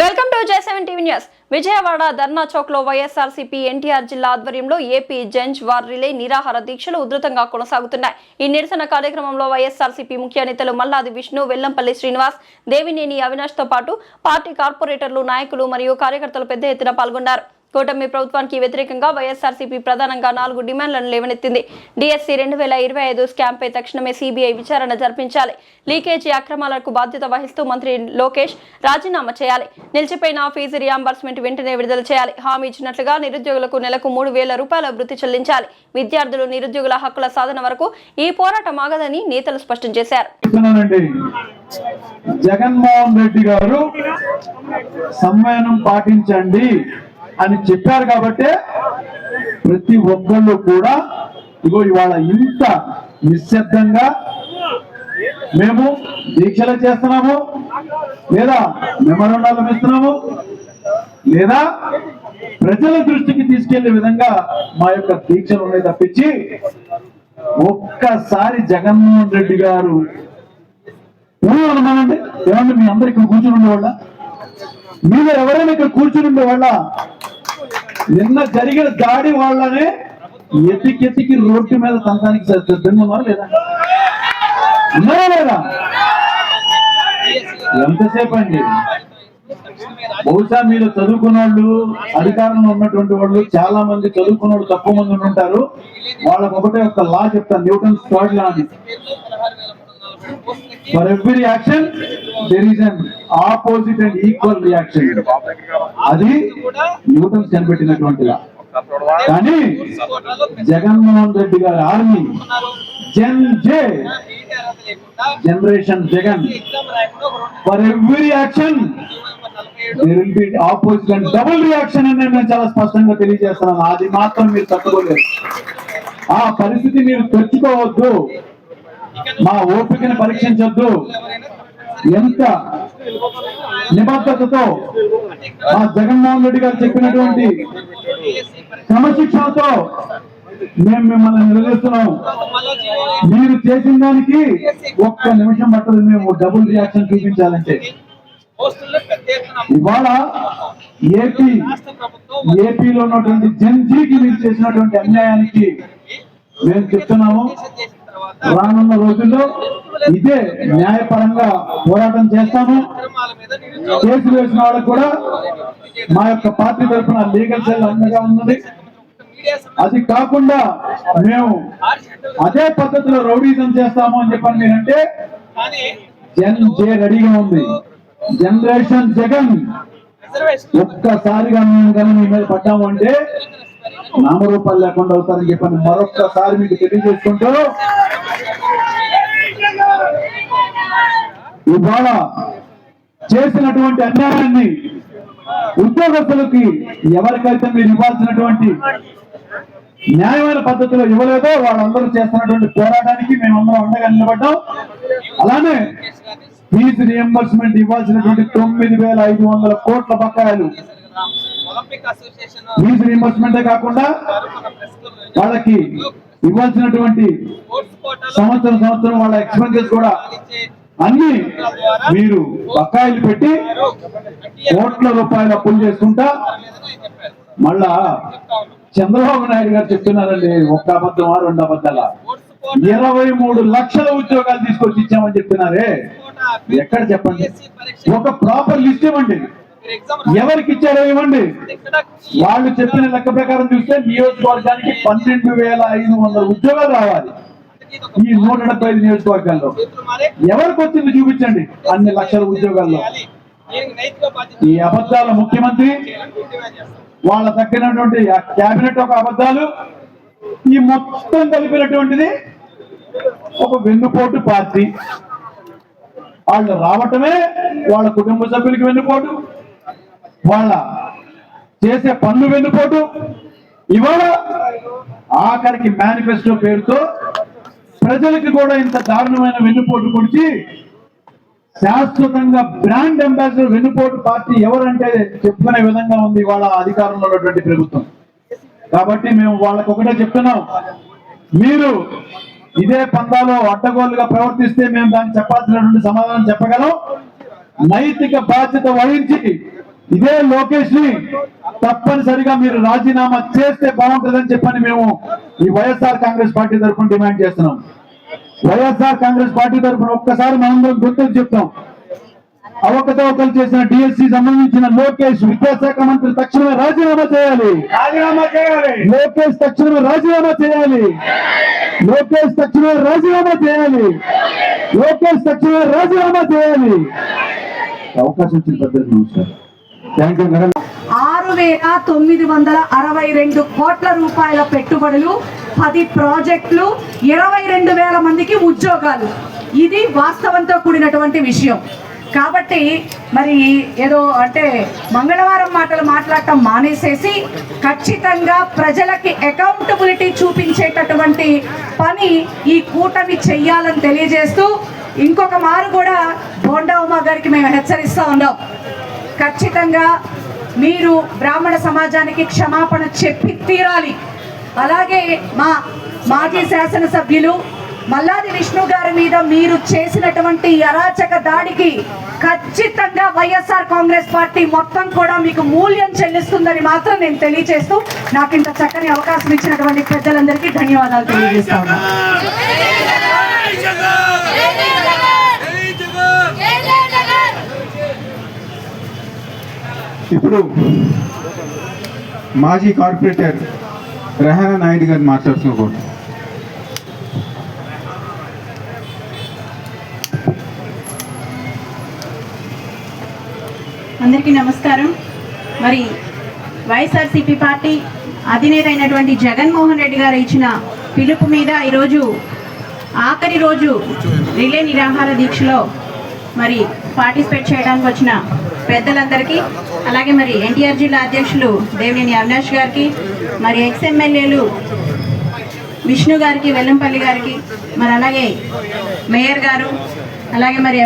Welcome to J7 TV news. Vijayawada Dharna Chowk లో YSRCP NTR జిల్లా ఆధ్వర్యంలో ఏపీ జెంజ్ వార్ రిలే నిరాహార దీక్షలు ఉధృతంగా కొనసాగుతున్నాయి. ఈ నిరసన కార్యక్రమంలో వైఎస్ఆర్సీపీ ముఖ్య నేతలు మల్లాది విష్ణు, వెల్లంపల్లి శ్రీనివాస్, దేవినేని అవినాష్ తో పాటు పార్టీ కార్పొరేటర్లు, నాయకులు మరియు కార్యకర్తలు పెద్ద ఎత్తున పాల్గొన్నారు. కూటమి ప్రభుత్వానికి వ్యతిరేకంగా వైఎస్ఆర్సీపీ ప్రధానంగా 4 డిమాండ్లను లేవనెత్తింది. డిఎస్సి 2025 స్కామ్ పై తక్షణమే సిబిఐ విచారణ జరిపించాలి. లీకేజీ అక్రమాలకు బాధ్యత వహిస్తూ మంత్రి లోకేష్ రాజీనామా చేయాలి. నిలిచిపోయిన ఫీజు రియంబర్స్మెంట్ వెంటనే విడుదల చేయాలి. హామీ ఇచ్చినట్లుగా నిరుద్యోగులకు నెలకు 3,000 రూపాయల వృత్తి చెల్లించాలి. విద్యార్థులు, నిరుద్యోగుల హక్కుల సాధన వరకు ఈ పోరాటం ఆగదని నేతలు స్పష్టం చేశారు. జగన్మోహన్ రెడ్డి గారు సంయమనం పాటించండి అని చెప్పారు కాబట్టి ప్రతి ఒక్కళ్ళు కూడా ఇగో ఇవాళ ఇంత నిశ్శబ్దంగా మేము దీక్షలు చేస్తున్నాము, లేదా మెమోరాండాలు ఇస్తున్నాము, లేదా ప్రజల దృష్టికి తీసుకెళ్లే విధంగా మా యొక్క దీక్షలు ఉన్నాయి తప్పించి ఒక్కసారి జగన్మోహన్ రెడ్డి గారు అనుమానండి ఏమంటే మీ అందరు ఇక్కడ కూర్చుని ఉండేవాళ్ళ, మీరు ఎవరైనా ఇక్కడ కూర్చుని ఉండేవాళ్ళ, నిన్న జరిగిన దాడి వాళ్ళనే ఎతికి రోడ్డు మీద తంతానికి సిద్ధంగా ఉన్నారు లేదా? ఉన్నారా లేదా? ఎంతసేపు అండి? బహుశా మీరు చదువుకున్న వాళ్ళు, అధికారంలో ఉన్నటువంటి వాళ్ళు చాలా మంది చదువుకున్న వాళ్ళు తక్కువ మంది ఉంటారు. వాళ్ళకు ఒకటే ఒక లా చెప్తాను, న్యూటన్స్ థర్డ్ లా అని. For every action there is an opposite and equal reaction. అది న్యూటన్స్ కనిపెట్టినటువంటి లా. కానీ జగన్మోహన్ రెడ్డి గారి army generation Jagan, for every action there will be opposite and double reaction అని నేను చాలా స్పష్టంగా తెలియజేస్తున్నాను. అది మాత్రం మీరు తట్టుకోలేరు. ఆ పరిస్థితి మీరు తెచ్చుకోవద్దు. మా ఓపికను పరీక్షించొద్దు. ఎంత నిబద్ధతతో మా జగన్మోహన్ రెడ్డి గారు చెప్పినటువంటి క్రమశిక్షణతో మేము మిమ్మల్ని నిలదీస్తున్నాం. మీరు చేసిన దానికి ఒక్క నిమిషం పట్టదు మేము డబుల్ రియాక్షన్ చూపించాలంటే. ఇవాళ ఏపీలో ఉన్నటువంటి జన్జీకి మీరు చేసినటువంటి అన్యాయానికి మేము చెప్తున్నాము, రానున్న రోజుల్లో ఇదే న్యాయపరంగా పోరాటం చేస్తాము. కేసులు వేసిన వాళ్ళకు కూడా మా యొక్క పార్టీ తరఫున లీగల్ సెల్ అండగా ఉన్నది. అది కాకుండా మేము అదే పద్ధతిలో రౌడీజం చేస్తాము అని చెప్పని మీరంటే రెడీగా ఉంది. జనరేషన్ జగన్ ఒక్కసారిగా మేము కానీ మీ మీద పడ్డాము అంటే నామరూపాలు లేకుండా అవుతారని చెప్పని మరొక్కసారి మీకు తెలియజేసుకుంటూ, ఇవాళ చేసినటువంటి అన్యాయాన్ని ఉద్యోగస్తులకి ఎవరికైతే మీరు ఇవ్వాల్సినటువంటి న్యాయమైన పద్ధతిలో ఇవ్వలేదో వాళ్ళందరూ చేస్తున్నటువంటి పోరాటానికి మేమందరం అండగా నిలబడ్డాం. అలానే ఫీజు రియంబర్స్మెంట్ ఇవ్వాల్సినటువంటి 9,500 కోట్ల బకాయిలు ఫీజు రియంబర్స్మెంటే కాకుండా వాళ్ళకి ఇవ్వాల్సినటువంటి సంవత్సరం వాళ్ళ ఎక్స్పెన్సెస్ కూడా అన్ని మీరు బకాయిలు పెట్టి కోట్ల రూపాయలు అప్పులు చేసుకుంటా మళ్ళా చంద్రబాబు నాయుడు గారు చెప్తున్నారండి, ఒక్క అబద్ధమా 2 అబద్ధాలా, 23 లక్షల ఉద్యోగాలు తీసుకొచ్చి ఇచ్చామని చెప్తున్నారే. ఎక్కడ చెప్పండి? ఒక ప్రాపర్ లిస్ట్ ఇవ్వండి, ఎవరికి ఇచ్చారో ఇవ్వండి. వాళ్ళు చెప్పిన లెక్క ప్రకారం చూస్తే నియోజకవర్గానికి 12,500 ఉద్యోగాలు రావాలి. ఈ 175 నియోజకవర్గాల్లో ఎవరికి వచ్చింది చూపించండి అన్ని లక్షల ఉద్యోగాల్లో. ఈ అబద్ధాల ముఖ్యమంత్రి, వాళ్ళ తగ్గినటువంటి క్యాబినెట్ ఒక అబద్ధాలు, ఈ మొత్తం కలిపినటువంటిది ఒక వెన్నుపోటు పార్టీ. వాళ్ళు రావటమే వాళ్ళ కుటుంబ సభ్యులకి వెన్నుపోటు, వాళ్ళ చేసే పనులు వెన్నుపోటు. ఇవాళ ఆఖరికి మేనిఫెస్టో పేరుతో ప్రజలకి కూడా ఇంత దారుణమైన వెన్నుపోటు కొడిచి శాశ్వతంగా బ్రాండ్ అంబాసిడర్ వెన్నుపోటు పార్టీ ఎవరంటే చెప్పుకునే విధంగా ఉంది ఇవాళ అధికారంలో ఉన్నటువంటి ప్రభుత్వం. కాబట్టి మేము వాళ్ళకి ఒకటే చెప్తున్నాం, మీరు ఇదే పందాలో అడ్డగోలుగా ప్రవర్తిస్తే మేము దాన్ని చెప్పాల్సినటువంటి సమాధానం చెప్పగలం. నైతిక బాధ్యత వహించి ఇదే లోకేష్ ని తప్పనిసరిగా మీరు రాజీనామా చేస్తే బాగుంటుందని చెప్పని మేము ఈ వైఎస్ఆర్ కాంగ్రెస్ పార్టీ తరఫున డిమాండ్ చేస్తున్నాం. వైఎస్ఆర్ కాంగ్రెస్ పార్టీ తరఫున ఒక్కసారి మనందరం గుర్తుకు చెప్తాం. అవకతవకలు చేసిన డిఎస్సి సంబంధించిన లోకేష్ విద్యాశాఖ మంత్రి తక్షణమే రాజీనామా చేయాలి. లోకేష్ తక్షణమే రాజీనామా చేయాలి. లోకేష్ తక్షణమే రాజీనామా చేయాలి. లోకేష్ తక్షణమే రాజీనామా చేయాలి. అవకాశం ఇచ్చిన పెద్దలకు నమస్కారం. Thank you madam. 6,962 కోట్ల రూపాయల పెట్టుబడులు, 10 ప్రాజెక్టులు, 22,000 మందికి ఉద్యోగాలు. ఇది వాస్తవంతో కూడినటువంటి విషయం. కాబట్టి మరి ఏదో అంటే మంగళవారం మాటలు మాట్లాడటం మానేసేసి ఖచ్చితంగా ప్రజలకి అకౌంటబిలిటీ చూపించేటటువంటి పని ఈ కూటమి చెయ్యాలని తెలియజేస్తూ ఇంకొక మారు కూడా బోండా ఉమా గారికి మేము హెచ్చరిస్తూ ఉన్నాం. ఖచ్చితంగా మీరు బ్రాహ్మణ సమాజానికి క్షమాపణ చెప్పి తీరాలి. అలాగే మా మాజీ శాసనసభ్యులు మల్లాది విష్ణు గారి మీద మీరు చేసినటువంటి అరాచక దాడికి ఖచ్చితంగా వైఎస్ఆర్ కాంగ్రెస్ పార్టీ మొత్తం కూడా మీకు మూల్యం చెల్లిస్తుందని మాత్రం నేను తెలియజేస్తూ నాకు ఇంత చక్కని అవకాశం ఇచ్చినటువంటి పెద్దలందరికీ ధన్యవాదాలు తెలియజేస్తా ఉన్నాను. ఇప్పుడు మాజీ కార్పొరేటర్ రెహానా నాయుడు గారు మాట్లాడుతున్నారు. అందరికీ నమస్కారం. మరి వైఎస్ఆర్సీపీ పార్టీ అధినేత అయినటువంటి జగన్మోహన్ రెడ్డి గారు ఇచ్చిన పిలుపు మీద ఈరోజు ఆఖరి రోజు రిలే నిరాహార దీక్షలో మరి పార్టిసిపేట్ చేయడానికి వచ్చిన పెద్దలందరికీ, అలాగే మరి ఎన్టీఆర్ జిల్లా అధ్యక్షులు దేవినేని అవినాష్ గారికి, మరి ఎక్స్ఎమ్మెల్యేలు విష్ణు గారికి, వెల్లంపల్లి గారికి, మరి అలాగే మేయర్ గారు, అలాగే మరి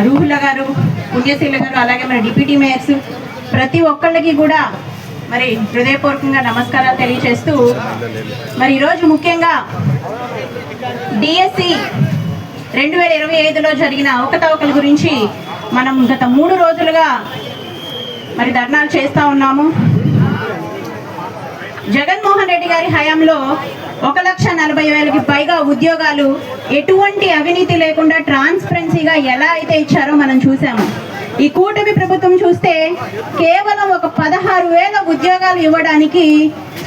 రూహుల్లా గారు, పుణ్యశీల గారు, అలాగే మరి డిప్యూటీ మేయర్స్ ప్రతి ఒక్కళ్ళకి కూడా మరి హృదయపూర్వకంగా నమస్కారాలు తెలియజేస్తూ మరి ఈరోజు ముఖ్యంగా డిఎస్సి 2025లో జరిగిన అవకతవకల గురించి మనం గత 3 రోజులుగా మరి ధర్నాలు చేస్తూ ఉన్నాము. జగన్మోహన్ రెడ్డి గారి హయాంలో 1,40,000కి పైగా ఉద్యోగాలు ఎటువంటి అవినీతి లేకుండా ట్రాన్స్పరెన్సీగా ఎలా అయితే ఇచ్చారో మనం చూసాము. ఈ కూటమి ప్రభుత్వం చూస్తే కేవలం ఒక 16,000 ఉద్యోగాలు ఇవ్వడానికి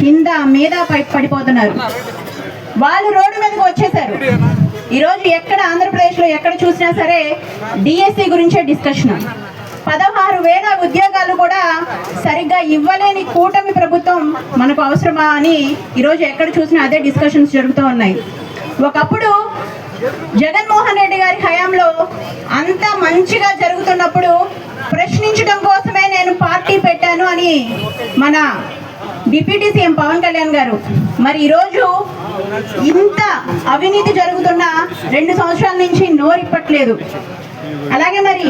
కింద మీద పడిపోతున్నారు. వాళ్ళు రోడ్డు మీదకి వచ్చేసారు. ఈరోజు ఎక్కడ ఆంధ్రప్రదేశ్లో ఎక్కడ చూసినా సరే డిఎస్సి గురించే డిస్కషన్. 16,000 ఉద్యోగాలు కూడా సరిగ్గా ఇవ్వలేని కూటమి ప్రభుత్వం మనకు అవసరమా అని ఈరోజు ఎక్కడ చూసినా అదే డిస్కషన్స్ జరుగుతూ ఉన్నాయి. ఒకప్పుడు జగన్మోహన్ రెడ్డి గారి హయాంలో అంత మంచిగా జరుగుతున్నప్పుడు ప్రశ్నించడం కోసమే నేను పార్టీ పెట్టాను అని మన డిప్యూటీ సీఎం పవన్ కళ్యాణ్ గారు మరి ఈరోజు ఇంత అవినీతి జరుగుతున్న 2 సంవత్సరాల నుంచి నోరిప్పట్లేదు. అలాగే మరి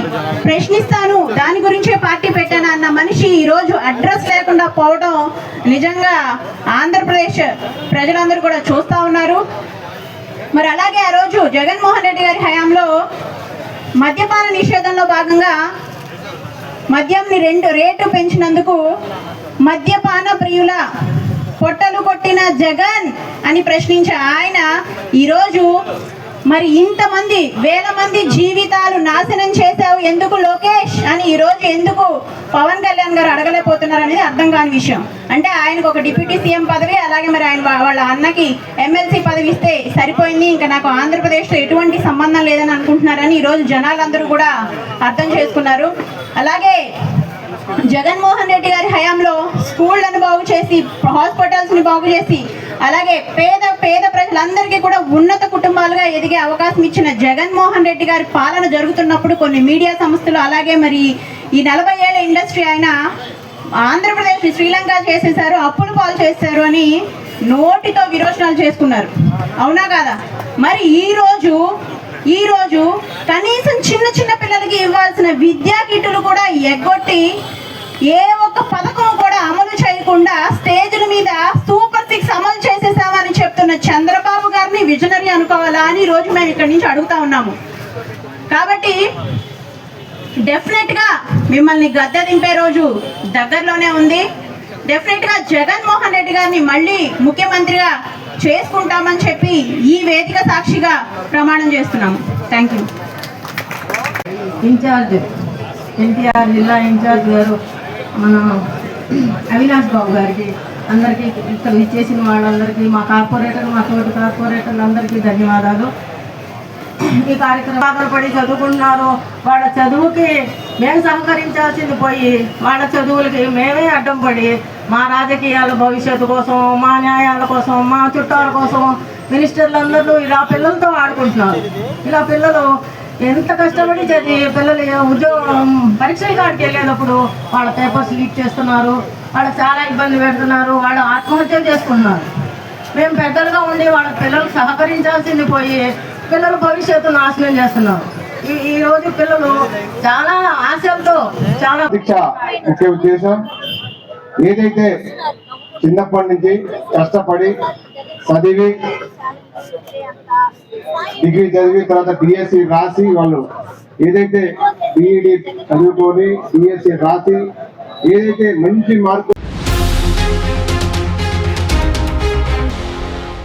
ప్రశ్నిస్తాను దాని గురించే పార్టీ పెట్టాను అన్న మనిషి ఈరోజు అడ్రస్ లేకుండా పోవడం నిజంగా ఆంధ్రప్రదేశ్ ప్రజలందరూ కూడా చూస్తూ ఉన్నారు. మరి అలాగే ఆ రోజు జగన్మోహన్ రెడ్డి గారి హయాంలో మద్యపాన నిషేధంలో భాగంగా మద్యం రేటు పెంచినందుకు మద్యపాన ప్రియుల పొట్టలు కొట్టిన జగన్ అని ప్రశ్నించే ఆయన ఈరోజు మరి ఇంతమంది 1000 మంది జీవితాలు నాశనం చేశావు ఎందుకు లోకేష్ అని ఈరోజు ఎందుకు పవన్ కళ్యాణ్ గారు అడగలేకపోతున్నారు అనేది అర్థం కాని విషయం. అంటే ఆయనకు ఒక డిప్యూటీ సీఎం పదవి, అలాగే మరి ఆయన వాళ్ళ అన్నకి ఎమ్మెల్సీ పదవి ఇస్తే సరిపోయింది, ఇంకా నాకు ఆంధ్రప్రదేశ్తో ఎటువంటి సంబంధం లేదని అనుకుంటున్నారని ఈరోజు జనాలందరూ కూడా అర్థం చేసుకున్నారు. అలాగే జగన్మోహన్ రెడ్డి గారి హయాంలో స్కూళ్లను బాగు చేసి, హాస్పిటల్స్ని బాగు చేసి, అలాగే పేద ప్రజలందరికీ కూడా ఉన్నత కుటుంబాలుగా ఎదిగే అవకాశం ఇచ్చిన జగన్మోహన్ రెడ్డి గారి పాలన జరుగుతున్నప్పుడు కొన్ని మీడియా సంస్థలు, అలాగే మరి ఈ 40 ఏళ్ల ఇండస్ట్రీ ఆయన ఆంధ్రప్రదేశ్ శ్రీలంక చేసేసారు, అప్పులు పాలు చేశారు అని నోటితో విరోచనాలు చేసుకున్నారు. అవునా కాదా? మరి ఈ రోజు కనీసం చిన్న పిల్లలకి ఇవ్వాల్సిన విద్యా కిట్లు కూడా ఎగ్గొట్టి ఏ ఒక్క పథకం కూడా అమలు చేయకుండా స్టేజ్ల మీద సూపర్ 6 అమలు చేసేసామని చెప్తున్న చంద్రబాబు గారిని విజనరీ అనుకోవాలా అని రోజు మేము ఇక్కడి నుంచి అడుగుతా ఉన్నాము. కాబట్టి డెఫినెట్ గా మిమ్మల్ని గద్దె దింపే రోజు దగ్గరలోనే ఉంది. డెఫినెట్ గా జగన్మోహన్ రెడ్డి గారిని మళ్ళీ ముఖ్యమంత్రిగా చేసుకుంటామని చెప్పి ఈ వేదిక సాక్షిగా ప్రమాణం చేస్తున్నాము. Thank you. ఇన్ఛార్జ్ ఎన్టీఆర్ జిల్లా ఇన్ఛార్జ్ గారు మన అవినాష్ బాబు గారికి, అందరికీ ఇక్కడ ఇచ్చేసిన వాళ్ళందరికీ, మా కార్పొరేటర్, మా తోటి కార్పొరేటర్లు అందరికీ ధన్యవాదాలు. ఈ కార్యక్రమం ఆధారపడి చదువుకుంటున్నారు. వాళ్ళ చదువుకి మేము సహకరించాల్సింది పోయి వాళ్ళ చదువులకి మేమే అడ్డం పడి మా రాజకీయాల భవిష్యత్తు కోసం, మా న్యాయాల కోసం, మా చుట్టాల కోసం మినిస్టర్లు అందరూ ఇలా పిల్లలతో ఆడుకుంటున్నారు. ఇలా పిల్లలు ఎంత కష్టపడి చదివి పిల్లలు ఉద్యోగం పరీక్షల కాడికి వెళ్ళేటప్పుడు వాళ్ళ పేపర్స్ లీక్ చేస్తున్నారు, వాళ్ళకి చాలా ఇబ్బంది పెడుతున్నారు, వాళ్ళు ఆత్మహత్యలు చేసుకుంటున్నారు. మేము పెద్దలుగా ఉండి వాళ్ళ పిల్లలకు సహకరించాల్సింది పోయి పిల్లల భవిష్యత్తు నాశనం చేస్తున్నారు. ఈ రోజు పిల్లలు చాలా ఆశలతో చాలా దీక్ష ముఖ్య ఉద్దేశం ఏదైతే చిన్నప్పటి నుంచి కష్టపడి చదివి డిగ్రీ చదివి తర్వాత డిఎస్సి రాసి వాళ్ళు ఏదైతే బిఈడి చదువుకొని డిఎస్సి రాసి ఏదైతే మంచి మార్కు